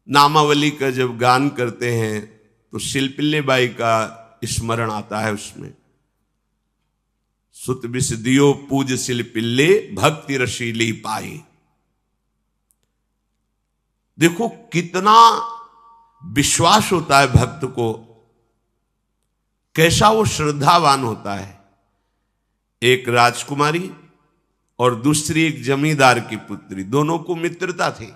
नामावली का जब गान करते हैं तो शिल्पिल्ले बाई का स्मरण आता है उसमें। सुत बिस दियो पूज शिल्पिल्ले भक्ति रशीली पाई। देखो कितना विश्वास होता है भक्त को, कैसा वो श्रद्धावान होता है। एक राजकुमारी और दूसरी एक जमींदार की पुत्री, दोनों को मित्रता थी।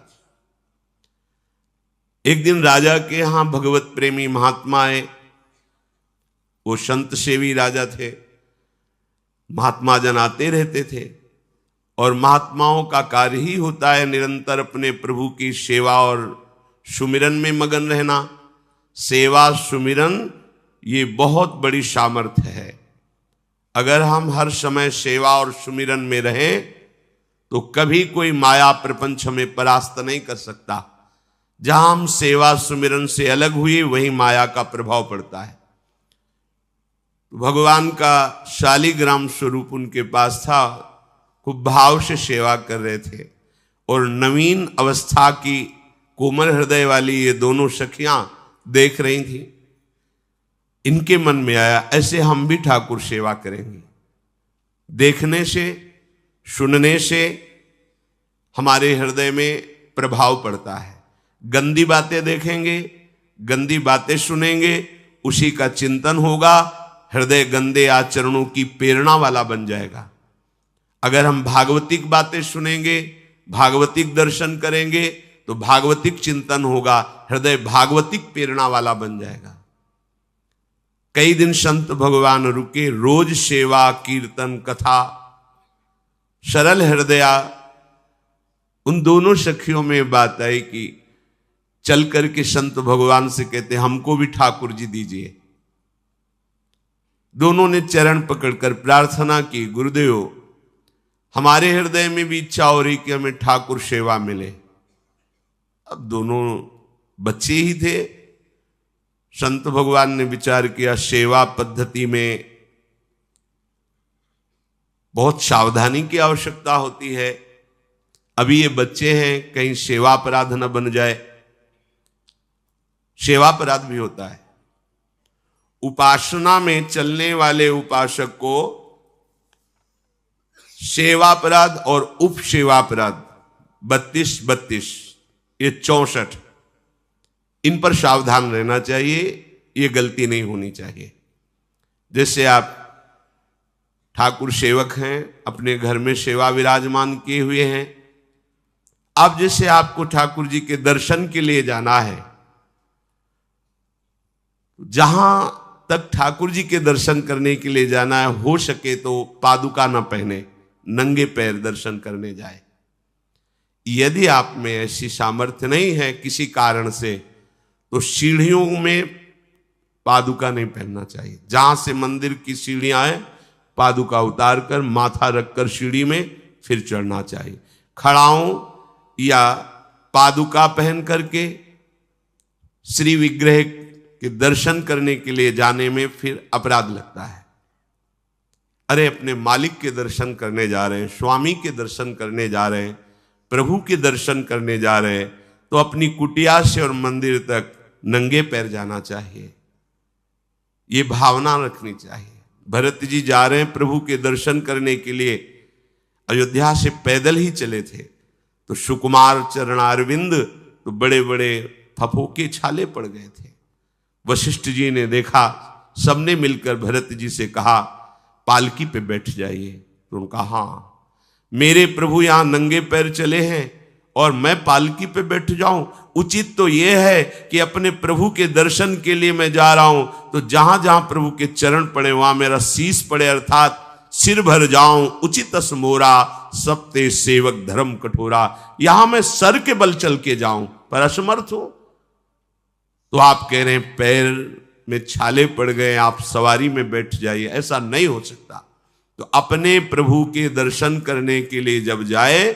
एक दिन राजा के यहां भगवत प्रेमी महात्मा आए। वो संत सेवी राजा थे, महात्मा जन आते रहते थे और महात्माओं का कार्य ही होता है निरंतर अपने प्रभु की सेवा और सुमिरन में मगन रहना। सेवा सुमिरन ये बहुत बड़ी सामर्थ्य है। अगर हम हर समय सेवा और सुमिरन में रहें तो कभी कोई माया प्रपंच हमें परास्त नहीं कर सकता। जहां हम सेवा सुमिरन से अलग हुए वहीं माया का प्रभाव पड़ता है। भगवान का शालिग्राम स्वरूप उनके पास था, खूब भाव से सेवा कर रहे थे और नवीन अवस्था की कोमल हृदय वाली ये दोनों सखियां देख रही थी। इनके मन में आया ऐसे हम भी ठाकुर सेवा करेंगे। देखने से सुनने से हमारे हृदय में प्रभाव पड़ता है। गंदी बातें देखेंगे, गंदी बातें सुनेंगे, उसी का चिंतन होगा, हृदय गंदे आचरणों की प्रेरणा वाला बन जाएगा। अगर हम भागवतिक बातें सुनेंगे, भागवतिक दर्शन करेंगे तो भागवतिक चिंतन होगा, हृदय भागवतिक प्रेरणा वाला बन जाएगा। कई दिन संत भगवान रुके, रोज सेवा कीर्तन कथा, सरल हृदया। उन दोनों सखियों में बात आई कि चल करके संत भगवान से कहते हमको भी ठाकुर जी दीजिए। दोनों ने चरण पकड़कर प्रार्थना की, गुरुदेव हमारे हृदय में भी इच्छा हो रही कि हमें ठाकुर सेवा मिले। अब दोनों बच्चे ही थे। संत भगवान ने विचार किया सेवा पद्धति में बहुत सावधानी की आवश्यकता होती है। अभी ये बच्चे हैं, कहीं सेवा अपराध न बन जाए। सेवा अपराध भी होता है। उपासना में चलने वाले उपासक को सेवा अपराध और उप सेवा अपराध 32 ये 64, इन पर सावधान रहना चाहिए। ये गलती नहीं होनी चाहिए। जैसे आप ठाकुर सेवक हैं, अपने घर में सेवा विराजमान किए हुए हैं। अब जैसे आपको ठाकुर जी के दर्शन के लिए जाना है, जहां तक ठाकुर जी के दर्शन करने के लिए जाना है, हो सके तो पादुका न पहने, नंगे पैर दर्शन करने जाए। यदि आप में ऐसी सामर्थ्य नहीं है किसी कारण से, तो सीढ़ियों में पादुका नहीं पहनना चाहिए। जहां से मंदिर की सीढ़ियां हैं, पादुका उतार कर माथा रखकर सीढ़ी में फिर चढ़ना चाहिए। खड़ाओं या पादुका पहन करके श्री विग्रह के दर्शन करने के लिए जाने में फिर अपराध लगता है। अरे अपने मालिक के दर्शन करने जा रहे हैं, स्वामी के दर्शन करने जा रहे हैं, प्रभु के दर्शन करने जा रहे हैं, तो अपनी कुटिया से और मंदिर तक नंगे पैर जाना चाहिए। ये भावना रखनी चाहिए। भरत जी जा रहे हैं प्रभु के दर्शन करने के लिए, अयोध्या से पैदल ही चले थे, तो सुकुमार चरणारविंद तो बड़े बड़े फफों के छाले पड़ गए थे। वशिष्ठ जी ने देखा, सबने मिलकर भरत जी से कहा पालकी पे बैठ जाइए। तो उनका हाँ, मेरे प्रभु यहां नंगे पैर चले हैं और मैं पालकी पे बैठ जाऊं? उचित तो यह है कि अपने प्रभु के दर्शन के लिए मैं जा रहा हूं, तो जहां जहां प्रभु के चरण पड़े वहां मेरा शीश पड़े, अर्थात सिर भर जाऊं। उचित मोरा सबते सेवक धर्म कठोरा। यहां मैं सर के बल चल के जाऊं पर असमर्थ हूं। तो आप कह रहे हैं पैर में छाले पड़ गए, आप सवारी में बैठ जाइए। ऐसा नहीं हो सकता। तो अपने प्रभु के दर्शन करने के लिए जब जाए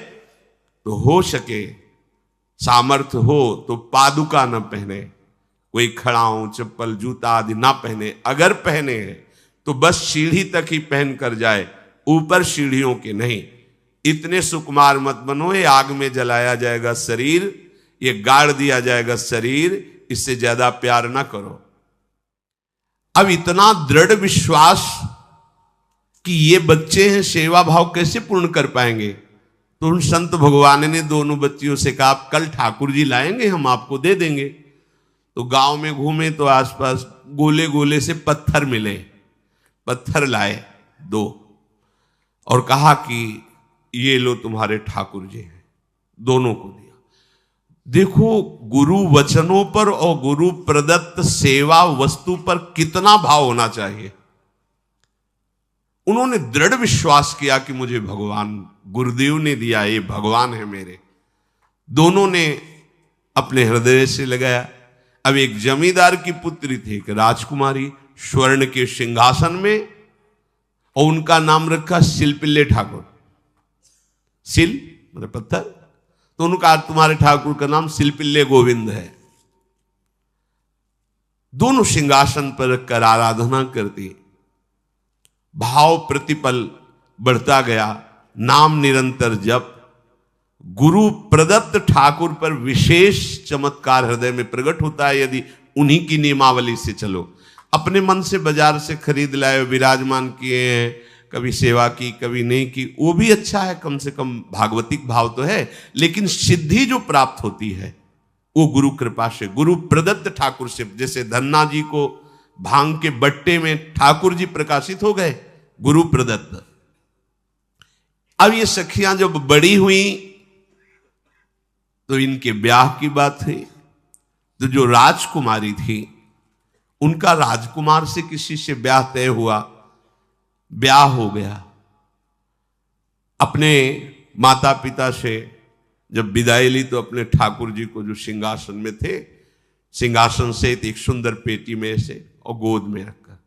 तो हो सके, सामर्थ्य हो तो पादुका न पहने, कोई खड़ाऊं चप्पल जूता आदि ना पहने। अगर पहने हैं तो बस सीढ़ी तक ही पहन कर जाए, ऊपर सीढ़ियों के नहीं। इतने सुकुमार मत बनो, ये आग में जलाया जाएगा शरीर, ये गाड़ दिया जाएगा शरीर, इससे ज्यादा प्यार ना करो। अब इतना दृढ़ विश्वास कि ये बच्चे हैं, सेवा भाव कैसे पूर्ण कर पाएंगे? तो उन संत भगवान ने दोनों बच्चियों से कहा, आप कल ठाकुर जी लाएंगे, हम आपको दे देंगे। तो गांव में घूमे तो आसपास गोले गोले से पत्थर मिले, पत्थर लाए 2 और कहा कि ये लो तुम्हारे ठाकुर जी हैं। दोनों को दिया। देखो गुरु वचनों पर और गुरु प्रदत्त सेवा वस्तु पर कितना भाव होना चाहिए। उन्होंने दृढ़ विश्वास किया कि मुझे भगवान गुरुदेव ने दिया, ये भगवान है मेरे। दोनों ने अपने हृदय से लगाया। अब एक जमींदार की पुत्री थी, एक राजकुमारी, स्वर्ण के सिंहासन में, और उनका नाम रखा सिलपिल्ले ठाकुर। सिल मतलब पत्थर, तो उनका तुम्हारे ठाकुर का नाम सिलपिल्ले गोविंद है। दोनों सिंहासन पर रखकर आराधना करती, भाव प्रतिपल बढ़ता गया, नाम निरंतर जप। गुरु प्रदत्त ठाकुर पर विशेष चमत्कार हृदय में प्रकट होता है यदि उन्हीं की नियमावली से चलो। अपने मन से बाजार से खरीद लाए, विराजमान किए हैं, कभी सेवा की कभी नहीं की, वो भी अच्छा है, कम से कम भागवतिक भाव तो है। लेकिन सिद्धि जो प्राप्त होती है वो गुरु कृपा से, गुरु प्रदत्त ठाकुर से। जैसे धन्ना जी को भांग के बट्टे में ठाकुर जी प्रकाशित हो गए, गुरु प्रदत्त। अब ये सखियां जब बड़ी हुई तो इनके ब्याह की बात हुई। तो जो राजकुमारी थी उनका राजकुमार से किसी से ब्याह तय हुआ, ब्याह हो गया। अपने माता पिता से जब विदाई ली तो अपने ठाकुर जी को जो सिंहासन में थे, सिंहासन से एक सुंदर पेटी में से और गोद में रखकर,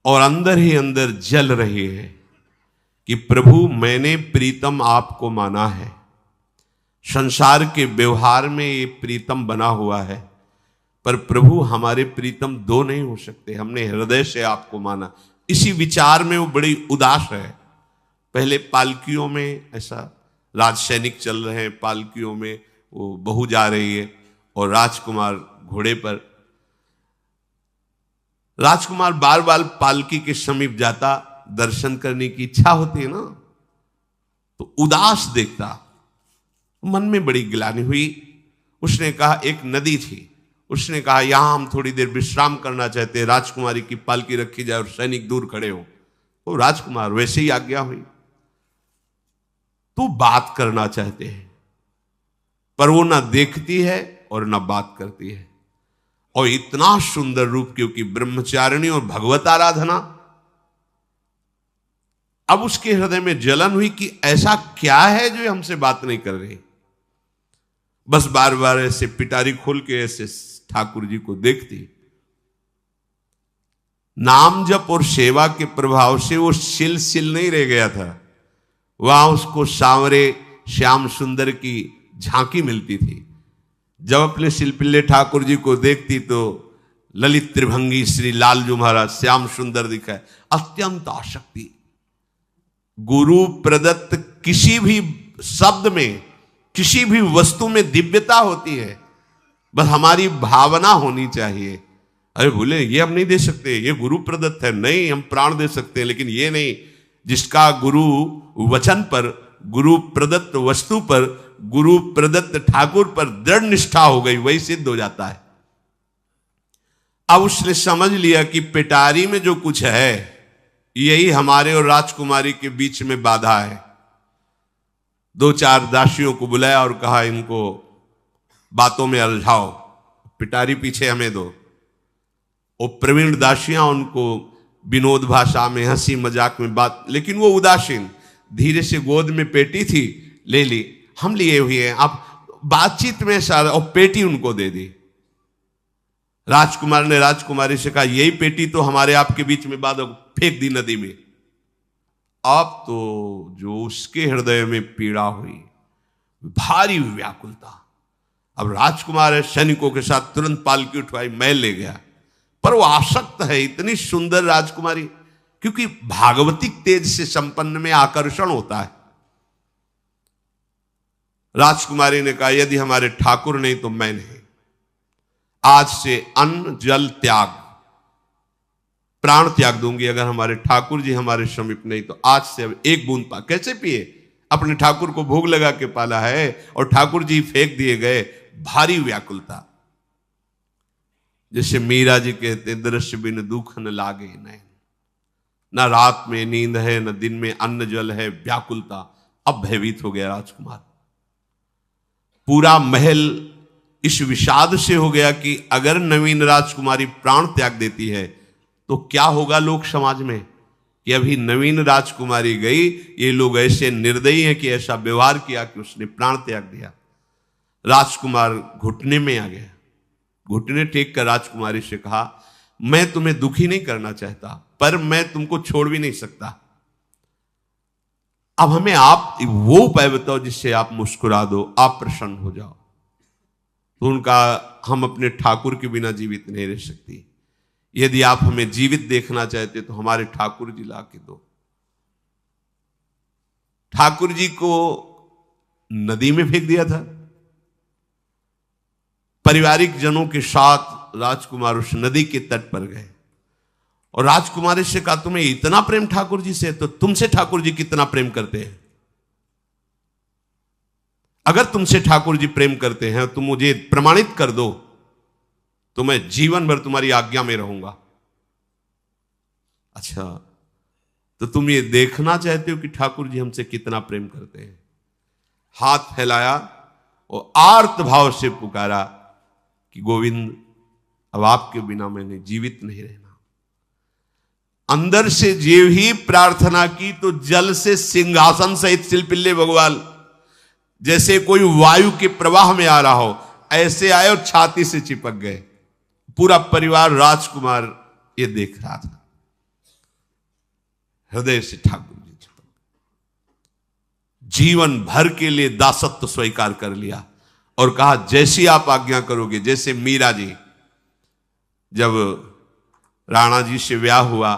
और अंदर ही अंदर जल रही है कि प्रभु मैंने प्रीतम आपको माना है, संसार के व्यवहार में ये प्रीतम बना हुआ है, पर प्रभु हमारे प्रीतम 2 नहीं हो सकते, हमने हृदय से आपको माना। इसी विचार में वो बड़ी उदास है। पहले पालकियों में ऐसा राज सैनिक चल रहे हैं, पालकियों में वो बहू जा रही है और राजकुमार घोड़े पर। राजकुमार बार बार पालकी के समीप जाता, दर्शन करने की इच्छा होती है ना, तो उदास देखता, मन में बड़ी गिलानी हुई। उसने कहा, एक नदी थी, उसने कहा यहां हम थोड़ी देर विश्राम करना चाहते हैं, राजकुमारी की पालकी रखी जाए और सैनिक दूर खड़े हो। तो राजकुमार वैसे ही आज्ञा हुई। तो बात करना चाहते हैं पर वो ना देखती है और ना बात करती है, और इतना सुंदर रूप, क्योंकि ब्रह्मचारिणी और भगवत आराधना। अब उसके हृदय में जलन हुई कि ऐसा क्या है जो हमसे बात नहीं कर रही। बस बार बार ऐसे पिटारी खोल के ऐसे ठाकुर जी को देखती। नाम जप और सेवा के प्रभाव से वो सिल नहीं रह गया था, वहां उसको सांवरे श्याम सुंदर की झांकी मिलती थी। जब अपने शिलपिल्ले ठाकुर जी को देखती तो ललित त्रिभंगी श्री लालजू महाराज श्याम सुंदर दिखाए, अत्यंत आसक्ति। गुरु प्रदत्त किसी भी शब्द में, किसी भी वस्तु में दिव्यता होती है, बस हमारी भावना होनी चाहिए। अरे बोले ये हम नहीं दे सकते, ये गुरु प्रदत्त है, नहीं हम प्राण दे सकते हैं, लेकिन ये नहीं। जिसका गुरु वचन पर, गुरु प्रदत्त वस्तु पर, गुरु प्रदत्त ठाकुर पर दृढ़ निष्ठा हो गई, वही सिद्ध हो जाता है। अब उसने समझ लिया कि पिटारी में जो कुछ है यही हमारे और राजकुमारी के बीच में बाधा है। 2-4 दासियों को बुलाया और कहा इनको बातों में उलझाओ, पिटारी पीछे हमें दो। और प्रवीण दासियां उनको विनोद भाषा में, हंसी मजाक में बात, लेकिन वो उदासीन। धीरे से गोद में पेटी थी, ले ली, हम लिए हुए हैं, आप बातचीत में सारा, और पेटी उनको दे दी। राजकुमार ने राजकुमारी से कहा यही पेटी तो हमारे आपके बीच में बात, फेंक दी नदी में। अब तो जो उसके हृदय में पीड़ा हुई, भारी व्याकुलता। अब राजकुमार सैनिकों के साथ तुरंत पालकी उठवाई, मैं ले गया। पर वो आसक्त है, इतनी सुंदर राजकुमारी, क्योंकि भागवतिक तेज से संपन्न में आकर्षण होता है। राजकुमारी ने कहा, यदि हमारे ठाकुर नहीं तो मैं नहीं। आज से अन्न जल त्याग, प्राण त्याग दूंगी अगर हमारे ठाकुर जी हमारे समीप नहीं तो। आज से अब एक बूंद पा कैसे पिए? अपने ठाकुर को भोग लगा के पाला है और ठाकुर जी फेंक दिए गए। भारी व्याकुलता, जैसे मीरा जी कहते, दृश्य बिन दुख न लागे नैन, न रात में नींद है न दिन में अन्न जल है, व्याकुलता। अब भयभीत हो गया राजकुमार। पूरा महल इस विषाद से हो गया कि अगर नवीन राजकुमारी प्राण त्याग देती है तो क्या होगा लोक समाज में, कि अभी नवीन राजकुमारी गई, ये लोग ऐसे निर्दयी हैं कि ऐसा व्यवहार किया कि उसने प्राण त्याग दिया। राजकुमार घुटने में आ गया। घुटने टेक कर राजकुमारी से कहा, मैं तुम्हें दुखी नहीं करना चाहता, पर मैं तुमको छोड़ भी नहीं सकता। अब हमें आप वो उपाय बताओ जिससे आप मुस्कुरा दो, आप प्रसन्न हो जाओ। तो उनका, हम अपने ठाकुर के बिना जीवित नहीं रह सकती। यदि आप हमें जीवित देखना चाहते तो हमारे ठाकुर जी ला के दो। ठाकुर जी को नदी में फेंक दिया था। पारिवारिक जनों के साथ राजकुमार उस नदी के तट पर गए और राजकुमारी से कहा, तुम्हें इतना प्रेम ठाकुर जी से, तो तुमसे ठाकुर जी कितना प्रेम करते हैं? अगर तुमसे ठाकुर जी प्रेम करते हैं तो मुझे प्रमाणित कर दो, तो मैं जीवन भर तुम्हारी आज्ञा में रहूंगा। अच्छा, तो तुम ये देखना चाहते हो कि ठाकुर जी हमसे कितना प्रेम करते हैं? हाथ फैलाया और आर्त भाव से पुकारा कि गोविंद, अब आपके बिना मैंने जीवित नहीं रहना। अंदर से जीव ही प्रार्थना की तो जल से सिंहासन सहित शिल्पिल्ले भगवान, जैसे कोई वायु के प्रवाह में आ रहा हो, ऐसे आए और छाती से चिपक गए। पूरा परिवार, राजकुमार ये देख रहा था। हृदय से ठाकुर जी चिपक, जीवन भर के लिए दासत्व स्वीकार कर लिया और कहा, जैसी आप आज्ञा करोगे। जैसे मीरा जी, जब राणा जी से ब्याह हुआ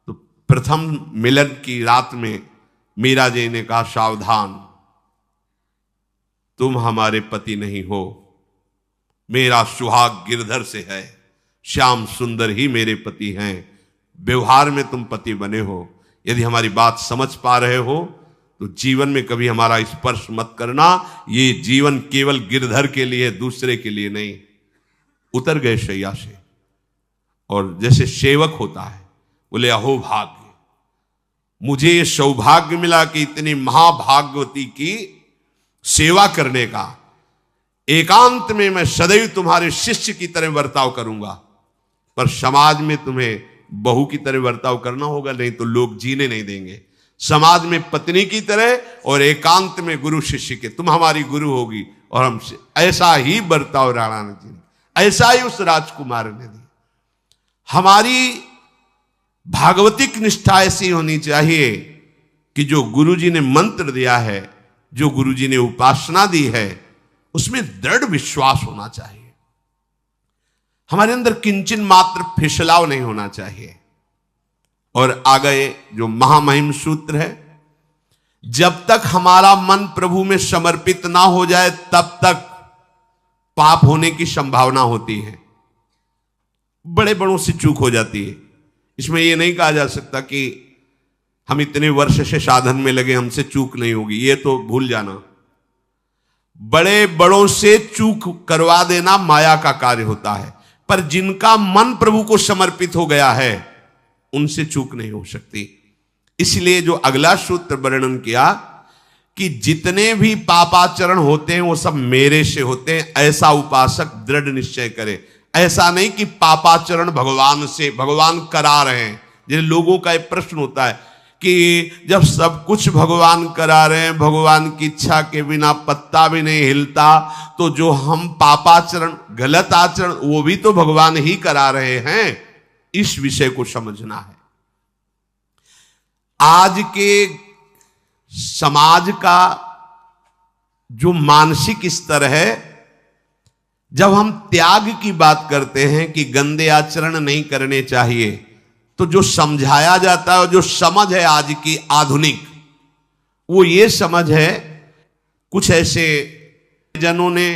तो प्रथम मिलन की रात में मीरा जी ने कहा, सावधान, तुम हमारे पति नहीं हो, मेरा सुहाग गिरधर से है, श्याम सुंदर ही मेरे पति हैं। व्यवहार में तुम पति बने हो। यदि हमारी बात समझ पा रहे हो तो जीवन में कभी हमारा स्पर्श मत करना। ये जीवन केवल गिरधर के लिए, दूसरे के लिए नहीं। उतर गए शैया से और जैसे सेवक होता है, बोले, अहो भाग्य, मुझे ये सौभाग्य मिला कि इतनी महाभागवती की सेवा करने का। एकांत में मैं सदैव तुम्हारे शिष्य की तरह बर्ताव करूंगा, पर समाज में तुम्हें बहू की तरह बर्ताव करना होगा, नहीं तो लोग जीने नहीं देंगे। समाज में पत्नी की तरह और एकांत में गुरु शिष्य के। तुम हमारी गुरु होगी और हमसे ऐसा ही बर्ताव राणा जी ने, ऐसा ही उस राजकुमार ने दिया। हमारी भागवतिक निष्ठा ऐसी होनी चाहिए कि जो गुरु जी ने मंत्र दिया है, जो गुरु जी ने उपासना दी है, उसमें दृढ़ विश्वास होना चाहिए। हमारे अंदर किंचन मात्र फिसलाव नहीं होना चाहिए। और आगे जो महामहिम सूत्र है, जब तक हमारा मन प्रभु में समर्पित ना हो जाए तब तक पाप होने की संभावना होती है। बड़े बड़ों से चूक हो जाती है। इसमें यह नहीं कहा जा सकता कि हम इतने वर्ष से साधन में लगे, हमसे चूक नहीं होगी, ये तो भूल जाना। बड़े बड़ों से चूक करवा देना माया का कार्य होता है, पर जिनका मन प्रभु को समर्पित हो गया है उनसे चूक नहीं हो सकती। इसलिए जो अगला सूत्र वर्णन किया कि जितने भी पापाचरण होते हैं वो सब मेरे से होते हैं, ऐसा उपासक दृढ़ निश्चय करे। ऐसा नहीं कि पापाचरण भगवान से, भगवान करा रहे हैं। जिन लोगों का एक प्रश्न होता है कि जब सब कुछ भगवान करा रहे हैं, भगवान की इच्छा के बिना पत्ता भी नहीं हिलता, तो जो हम पापाचरण, गलत आचरण, वो भी तो भगवान ही करा रहे हैं। इस विषय को समझना है। आज के समाज का जो मानसिक स्तर है, जब हम त्याग की बात करते हैं कि गंदे आचरण नहीं करने चाहिए, तो जो समझाया जाता है और जो समझ है आज की आधुनिक, वो ये समझ है कुछ ऐसे जनों ने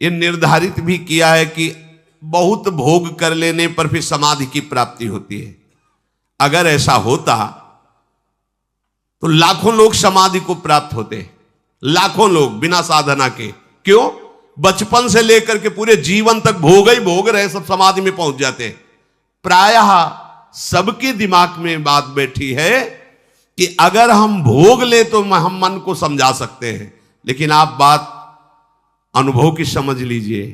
ये निर्धारित भी किया है कि बहुत भोग कर लेने पर फिर समाधि की प्राप्ति होती है। अगर ऐसा होता तो लाखों लोग समाधि को प्राप्त होते, लाखों लोग बिना साधना के। क्यों? बचपन से लेकर के पूरे जीवन तक भोग ही भोग रहे, सब समाधि में पहुंच जाते। प्रायः सबके दिमाग में बात बैठी है कि अगर हम भोग ले तो हम मन को समझा सकते हैं, लेकिन आप बात अनुभव की समझ लीजिए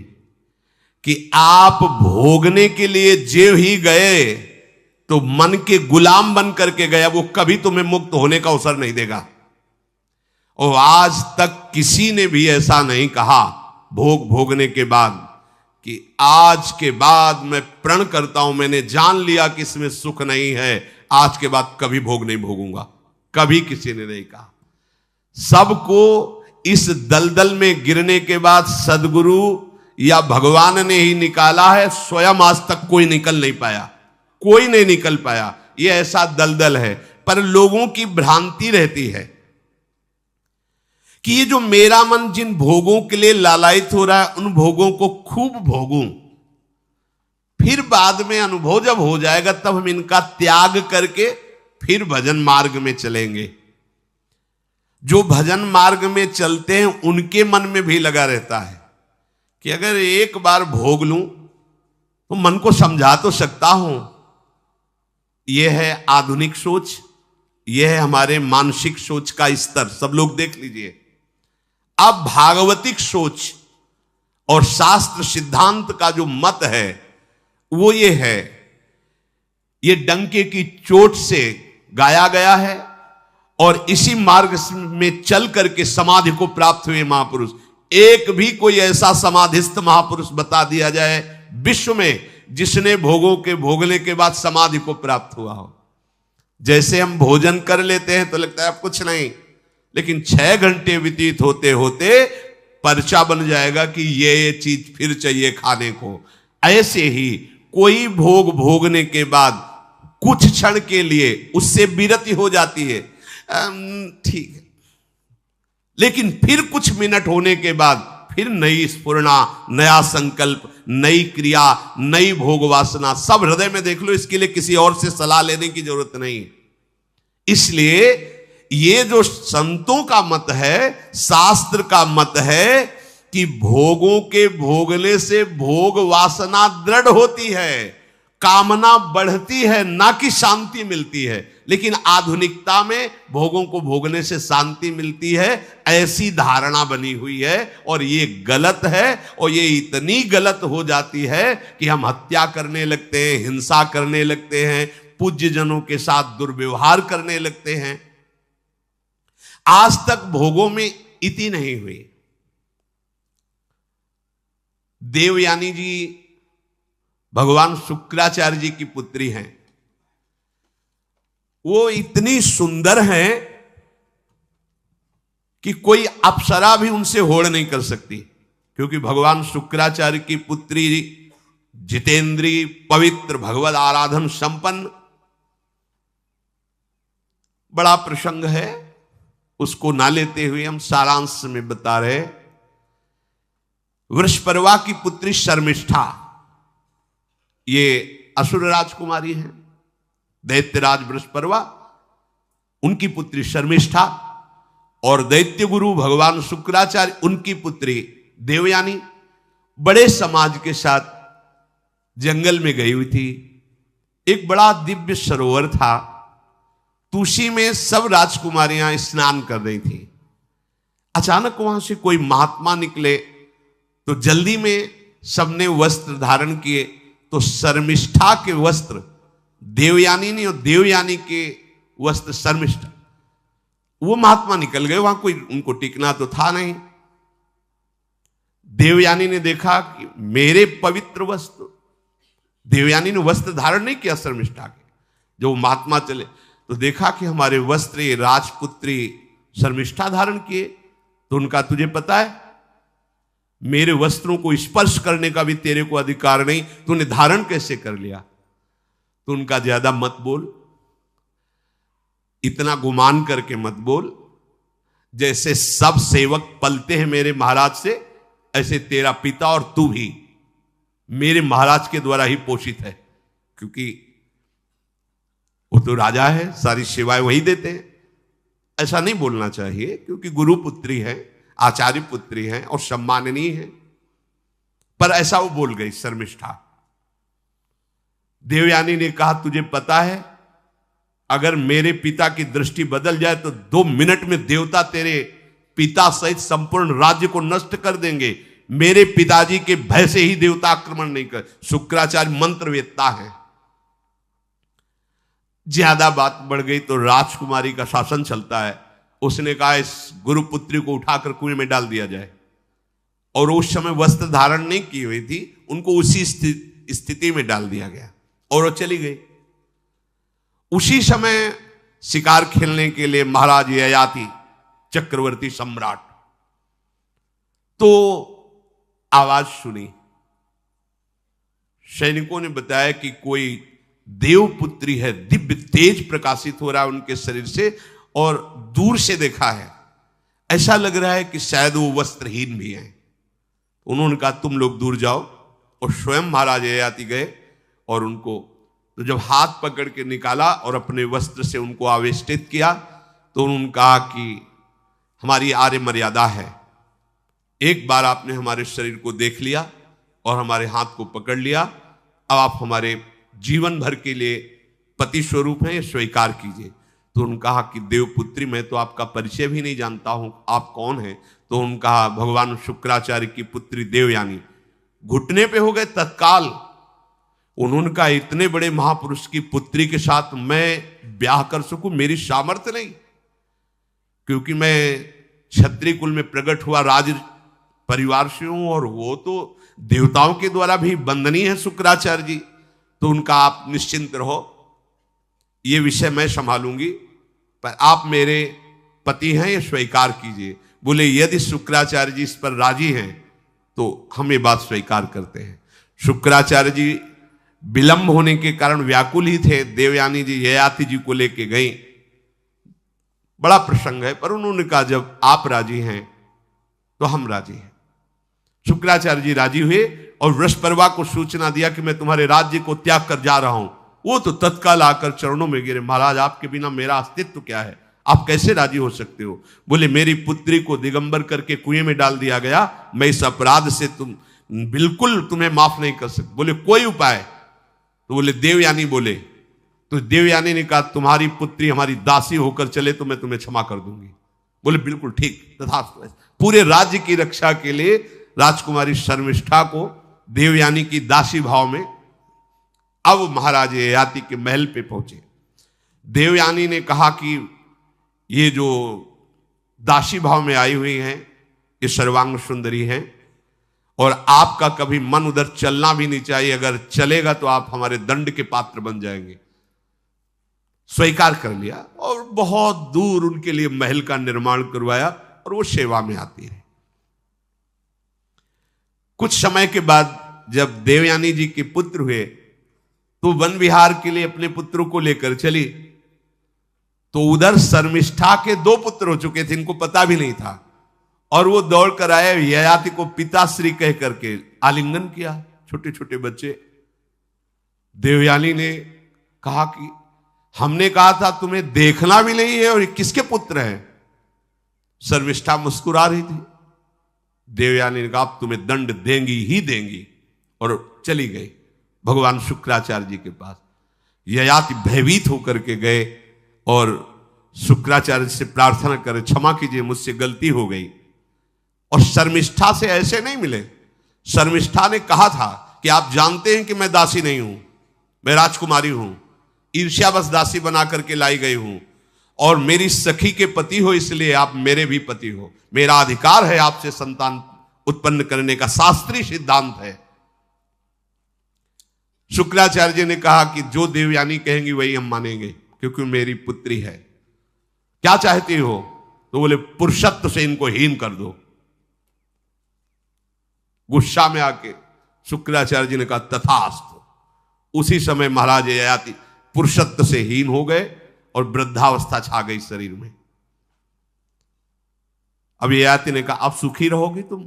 कि आप भोगने के लिए जो ही गए तो मन के गुलाम बन करके गया, वो कभी तुम्हें मुक्त होने का अवसर नहीं देगा। और आज तक किसी ने भी ऐसा नहीं कहा भोग भोगने के बाद कि आज के बाद मैं प्रण करता हूं, मैंने जान लिया कि इसमें सुख नहीं है, आज के बाद कभी भोग नहीं भोगूंगा। कभी किसी ने नहीं कहा। सबको इस दलदल में गिरने के बाद सदगुरु या भगवान ने ही निकाला है, स्वयं आज तक कोई निकल नहीं पाया, कोई नहीं निकल पाया। ये ऐसा दलदल है। पर लोगों की भ्रांति रहती है कि ये जो मेरा मन जिन भोगों के लिए लालायित हो रहा है, उन भोगों को खूब भोगूं, फिर बाद में अनुभव जब हो जाएगा तब हम इनका त्याग करके फिर भजन मार्ग में चलेंगे। जो भजन मार्ग में चलते हैं उनके मन में भी लगा रहता है कि अगर एक बार भोग लूं तो मन को समझा तो सकता हूं। यह है आधुनिक सोच, यह है हमारे मानसिक सोच का स्तर। सब लोग देख लीजिए। अब भागवतिक सोच और शास्त्र सिद्धांत का जो मत है वो ये है, ये डंके की चोट से गाया गया है और इसी मार्ग में चल करके समाधि को प्राप्त हुए महापुरुष। एक भी कोई ऐसा समाधिस्थ महापुरुष बता दिया जाए विश्व में जिसने भोगों के भोगने के बाद समाधि को प्राप्त हुआ हो। जैसे हम भोजन कर लेते हैं तो लगता है अब कुछ नहीं, लेकिन 6 घंटे व्यतीत होते होते पर्चा बन जाएगा कि ये चीज फिर चाहिए खाने को। ऐसे ही कोई भोग भोगने के बाद कुछ क्षण के लिए उससे विरति हो जाती है, ठीक है, लेकिन फिर कुछ मिनट होने के बाद फिर नई स्फुरना, नया संकल्प, नई क्रिया, नई भोग वासना सब हृदय में देख लो। इसके लिए किसी और से सलाह लेने की जरूरत नहीं। इसलिए ये जो संतों का मत है, शास्त्र का मत है कि भोगों के भोगने से भोग वासना दृढ़ होती है, कामना बढ़ती है, ना कि शांति मिलती है। लेकिन आधुनिकता में भोगों को भोगने से शांति मिलती है, ऐसी धारणा बनी हुई है और ये गलत है। और ये इतनी गलत हो जाती है कि हम हत्या करने लगते हैं, हिंसा करने लगते हैं, पूज्य जनों के साथ दुर्व्यवहार करने लगते हैं। आज तक भोगों में इति नहीं हुई। देवयानी जी भगवान शुक्राचार्य जी की पुत्री हैं। वो इतनी सुंदर हैं कि कोई अप्सरा भी उनसे होड़ नहीं कर सकती, क्योंकि भगवान शुक्राचार्य की पुत्री जितेंद्री, पवित्र, भगवद आराधन संपन्न। बड़ा प्रसंग है, उसको ना लेते हुए हम सारांश में बता रहे। वृषपर्वा की पुत्री शर्मिष्ठा, ये असुर राजकुमारी है। दैत्यराज वृषपर्वा, उनकी पुत्री शर्मिष्ठा, और दैत्य गुरु भगवान शुक्राचार्य, उनकी पुत्री देवयानी बड़े समाज के साथ जंगल में गई हुई थी। एक बड़ा दिव्य सरोवर था, तुलसी में सब राजकुमारियां स्नान कर रही थी। अचानक वहां से कोई महात्मा निकले तो जल्दी में सबने वस्त्र धारण किए। तो शर्मिष्ठा के वस्त्र देवयानी ने और देवयानी के वस्त्र शर्मिष्ठा, वो महात्मा निकल गए। वहां कोई उनको टिकना तो था नहीं। देवयानी ने देखा कि मेरे पवित्र वस्त्र, देवयानी ने वस्त्र धारण नहीं किया शर्मिष्ठा के। जो महात्मा चले तो देखा कि हमारे वस्त्र ये राजपुत्री शर्मिष्ठा धारण किए। तो उनका, तुझे पता है मेरे वस्त्रों को स्पर्श करने का भी तेरे को अधिकार नहीं, तूने धारण कैसे कर लिया? तो उनका, ज्यादा मत बोल, इतना गुमान करके मत बोल। जैसे सब सेवक पलते हैं मेरे महाराज से, ऐसे तेरा पिता और तू भी मेरे महाराज के द्वारा ही पोषित है, क्योंकि वो तो राजा है, सारी सेवाएं वही देते हैं। ऐसा नहीं बोलना चाहिए, क्योंकि गुरु पुत्री है, आचार्य पुत्री है और सम्माननीय है, पर ऐसा वो बोल गई शर्मिष्ठा। देवयानी ने कहा, तुझे पता है अगर मेरे पिता की दृष्टि बदल जाए तो 2 मिनट में देवता तेरे पिता सहित संपूर्ण राज्य को नष्ट कर देंगे। मेरे पिताजी के भय से ही देवता आक्रमण नहीं कर। शुक्राचार्य मंत्रवेत्ता है। ज्यादा बात बढ़ गई तो राजकुमारी का शासन चलता है। उसने कहा इस गुरुपुत्री को उठाकर कुएं में डाल दिया जाए, और उस समय वस्त्र धारण नहीं की हुई थी, उनको उसी स्थिति में डाल दिया गया और वो चली गई। उसी समय शिकार खेलने के लिए महाराज ययाति चक्रवर्ती सम्राट तो आवाज सुनी। सैनिकों ने बताया कि कोई देवपुत्री है, दिव्य तेज प्रकाशित हो रहा है उनके शरीर से, और दूर से देखा है ऐसा लग रहा है कि शायद वो वस्त्रहीन भी हैं। उन्होंने कहा तुम लोग दूर जाओ, और स्वयं महाराज ययाति गए और उनको, तो जब हाथ पकड़ के निकाला और अपने वस्त्र से उनको आवेष्टित किया, तो उन्होंने कहा कि हमारी आर्य मर्यादा है, एक बार आपने हमारे शरीर को देख लिया और हमारे हाथ को पकड़ लिया, अब आप हमारे जीवन भर के लिए पति स्वरूप हैं, स्वीकार कीजिए। तो उन्होंने कहा कि देवपुत्री मैं तो आपका परिचय भी नहीं जानता हूं, आप कौन हैं? तो उन्होंने कहा भगवान शुक्राचार्य की पुत्री देवयानी। घुटने पे हो गए तत्काल। उन्होंने कहा इतने बड़े महापुरुष की पुत्री के साथ मैं ब्याह कर सकूं, मेरी सामर्थ्य नहीं, क्योंकि मैं क्षत्रिय कुल में प्रकट हुआ राज परिवार से हूं, और वो तो देवताओं के द्वारा भी वंदनीय है शुक्राचार्य जी। तो उनका आप निश्चिंत रहो, ये विषय मैं संभालूंगी, पर आप मेरे पति हैं, ये स्वीकार कीजिए। बोले यदि शुक्राचार्य जी इस पर राजी हैं तो हम ये बात स्वीकार करते हैं। शुक्राचार्य जी विलंब होने के कारण व्याकुल ही थे। देवयानी जी ययाति जी को लेके गई, बड़ा प्रसंग है, पर उन्होंने कहा जब आप राजी हैं तो हम राजी हैं। शुक्राचार्य जी राजी हुए और वृषपर्वा को सूचना दिया कि मैं तुम्हारे राज्य को त्याग कर जा रहा हूं। वो तो तत्काल आकर चरणों में गिरे, महाराज आपके बिना मेरा अस्तित्व क्या है, आप कैसे राजी हो सकते हो? बोले मेरी पुत्री को दिगंबर करके कुएं में डाल दिया गया, मैं इस अपराध से बिल्कुल तुम्हें माफ नहीं कर सकता। बोले कोई उपाय? तो बोले देवयानी बोले। तो देवयानी ने कहा तुम्हारी पुत्री हमारी दासी होकर चले तो मैं तुम्हें क्षमा कर दूंगी। बोले बिल्कुल ठीक, तथास्तु। पूरे राज्य की रक्षा के लिए राजकुमारी शर्मिष्ठा को देवयानी की दासी भाव में अब महाराज ययाति के महल पे पहुंचे। देवयानी ने कहा कि ये जो दासी भाव में आई हुई हैं ये सर्वांग सुंदरी हैं, और आपका कभी मन उधर चलना भी नहीं चाहिए, अगर चलेगा तो आप हमारे दंड के पात्र बन जाएंगे। स्वीकार कर लिया और बहुत दूर उनके लिए महल का निर्माण करवाया और वो सेवा में आती है। कुछ समय के बाद जब देवयानी जी के पुत्र हुए तो वन विहार के लिए अपने पुत्रों को लेकर चली, तो उधर शर्मिष्ठा के 2 पुत्र हो चुके थे, इनको पता भी नहीं था, और वो दौड़ कर आए, ययाति को पिताश्री कह करके आलिंगन किया, छोटे छोटे बच्चे। देवयानी ने कहा कि हमने कहा था तुम्हें देखना भी नहीं है और किसके पुत्र हैं? शर्मिष्ठा मुस्कुरा रही थी। देवयानी ने कहा तुम्हें दंड देंगी ही देंगी, और चली गई भगवान शुक्राचार्य जी के पास। ययाति भयभीत होकर के गए और शुक्राचार्य से प्रार्थना करे क्षमा कीजिए मुझसे गलती हो गई। और शर्मिष्ठा से ऐसे नहीं मिले। शर्मिष्ठा ने कहा था कि आप जानते हैं कि मैं दासी नहीं हूं, मैं राजकुमारी हूं, ईर्ष्यावश दासी बना करके लाई गई हूं, और मेरी सखी के पति हो इसलिए आप मेरे भी पति हो, मेरा अधिकार है आपसे संतान उत्पन्न करने का, शास्त्रीय सिद्धांत है। शुक्राचार्य जी ने कहा कि जो देवयानी कहेंगी वही हम मानेंगे, क्योंकि मेरी पुत्री है। क्या चाहती हो? तो बोले पुरुषत्व से इनको हीन कर दो। गुस्सा में आके शुक्राचार्य जी ने कहा तथास्तु। उसी समय महाराज ययाति पुरुषत्व से हीन हो गए और वृद्धावस्था छा गई शरीर में। अब ययाति ने कहा अब सुखी रहोगे तुम।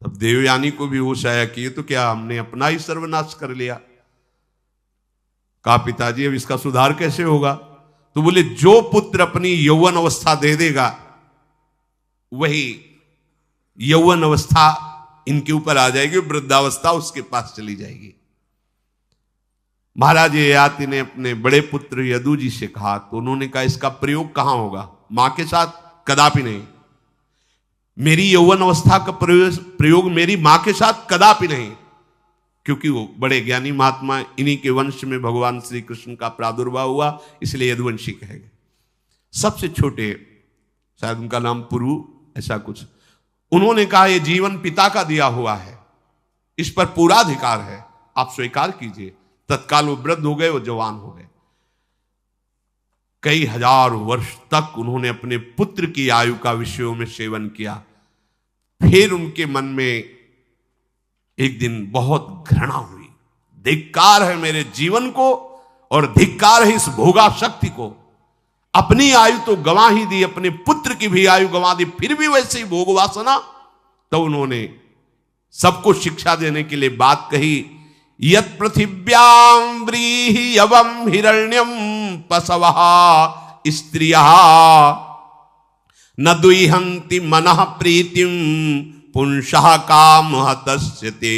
तब देवयानी को भी होश आया कि ये तो क्या हमने अपना ही सर्वनाश कर लिया। कहा पिताजी अब इसका सुधार कैसे होगा? तो बोले जो पुत्र अपनी यौवन अवस्था दे देगा वही यौवन अवस्था इनके ऊपर आ जाएगी, वृद्धावस्था उसके पास चली जाएगी। महाराज ययाति ने अपने बड़े पुत्र यदु जी से कहा, तो उन्होंने कहा इसका प्रयोग कहां होगा? मां के साथ कदापि नहीं। मेरी यौवन अवस्था का प्रयोग मेरी मां के साथ कदापि नहीं, क्योंकि वो बड़े ज्ञानी महात्मा, इन्हीं के वंश में भगवान श्री कृष्ण का प्रादुर्भाव हुआ, इसलिए यदुवंशी कहे गए। सबसे छोटे, शायद उनका नाम पुरु ऐसा कुछ, उन्होंने कहा यह जीवन पिता का दिया हुआ है, इस पर पूरा अधिकार है, आप स्वीकार कीजिए। तत्काल वो वृद्ध हो गए, वो जवान हो गए। कई हजार वर्ष तक उन्होंने अपने पुत्र की आयु का विषयों में सेवन किया। फिर उनके मन में एक दिन बहुत घृणा हुई, धिक्कार है मेरे जीवन को और धिक्कार है इस भोगा शक्ति को। अपनी आयु तो गंवा ही दी, अपने पुत्र की भी आयु गंवा दी, फिर भी वैसे ही भोग वासना। तो उन्होंने सबको शिक्षा देने के लिए बात कही, यत् पृथिव्यां व्रीहि यवं हिरण्यं पशवः स्त्रियः न दुह्यन्ति मनः प्रीतिं पुंसः कामः तस्य ते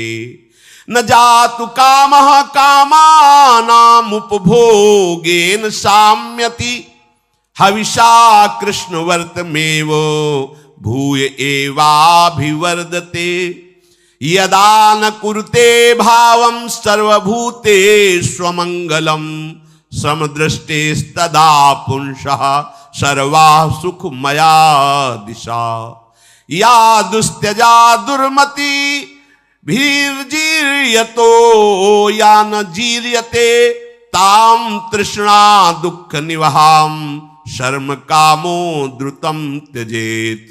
न जातु कामः कामानाम् उपभोगेन साम्यति हविषा कृष्णवर्तमेव भूय एवाभिवर्धते यदा न कुरुते भावं सर्वभूतेष्वमङ्गलं समदृष्टेस्तदा पुंसः सर्वा सुखमया दिशा या दुस्त्यजा दुर्मति भीर्जीर्यतो या न जीर्यते ताम तृष्णा दुःख निवहाम शर्म कामो द्रुतम त्यजेत।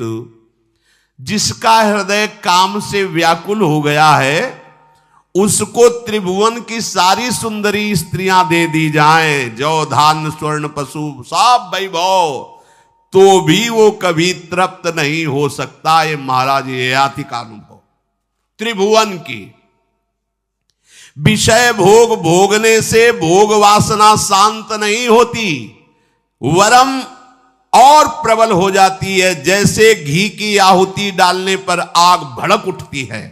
जिसका हृदय काम से व्याकुल हो गया है उसको त्रिभुवन की सारी सुंदरी स्त्रियां दे दी जाएं, जौ धान स्वर्ण पशु सब वैभव, तो भी वो कभी तृप्त नहीं हो सकता। ये महाराज ययाति का अनुभव। त्रिभुवन की विषय भोग भोगने से भोग वासना शांत नहीं होती, वरम और प्रबल हो जाती है। जैसे घी की आहुति डालने पर आग भड़क उठती है,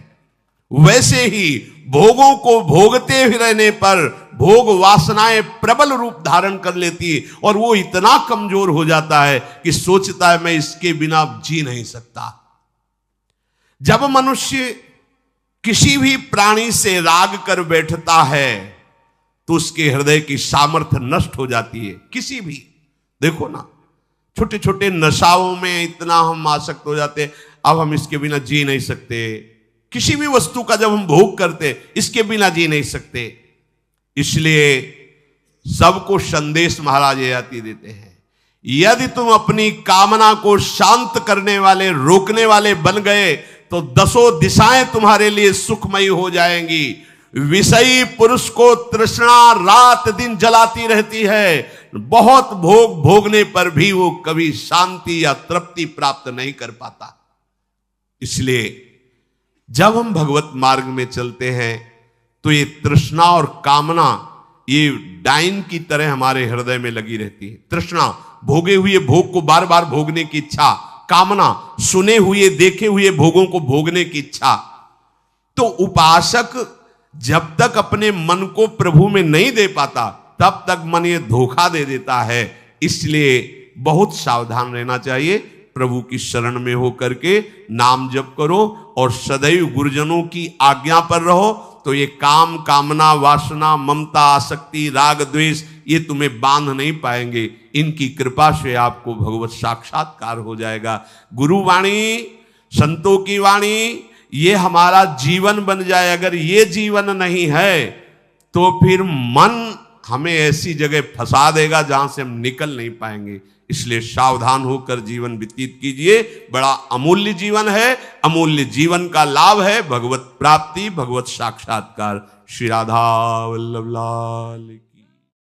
वैसे ही भोगों को भोगते ही रहने पर भोग वासनाएं प्रबल रूप धारण कर लेती और वो इतना कमजोर हो जाता है कि सोचता है मैं इसके बिना जी नहीं सकता। जब मनुष्य किसी भी प्राणी से राग कर बैठता है तो उसके हृदय की सामर्थ्य नष्ट हो जाती है। किसी भी, देखो ना, छोटे छोटे नशाओं में इतना हम आसक्त हो जाते हैं, अब हम इसके बिना जी नहीं सकते। किसी भी वस्तु का जब हम भोग करते, इसके बिना जी नहीं सकते। इसलिए सबको संदेश महाराज ययाति देते हैं, यदि तुम अपनी कामना को शांत करने वाले, रोकने वाले बन गए तो दसों दिशाएं तुम्हारे लिए सुखमयी हो जाएंगी। विषयी पुरुष को तृष्णा रात दिन जलाती रहती है, बहुत भोग भोगने पर भी वो कभी शांति या तृप्ति प्राप्त नहीं कर पाता। इसलिए जब हम भगवत मार्ग में चलते हैं तो ये तृष्णा और कामना ये डाइन की तरह हमारे हृदय में लगी रहती है। तृष्णा, भोगे हुए भोग को बार बार भोगने की इच्छा, कामना, सुने हुए देखे हुए भोगों को भोगने की इच्छा। तो उपासक जब तक अपने मन को प्रभु में नहीं दे पाता तब तक मन ये धोखा दे देता है। इसलिए बहुत सावधान रहना चाहिए। प्रभु की शरण में हो करके नाम जप करो और सदैव गुरुजनों की आज्ञा पर रहो, तो ये काम, कामना, वासना, ममता, आसक्ति, राग, द्वेष ये तुम्हें बांध नहीं पाएंगे। इनकी कृपा से आपको भगवत साक्षात्कार हो जाएगा। गुरु वाणी, संतों की वाणी ये हमारा जीवन बन जाए। अगर ये जीवन नहीं है तो फिर मन हमें ऐसी जगह फंसा देगा जहां से हम निकल नहीं पाएंगे। इसलिए सावधान होकर जीवन व्यतीत कीजिए। बड़ा अमूल्य जीवन है, अमूल्य जीवन का लाभ है भगवत प्राप्ति, भगवत साक्षात्कार। श्री राधा वल्लभ लाल।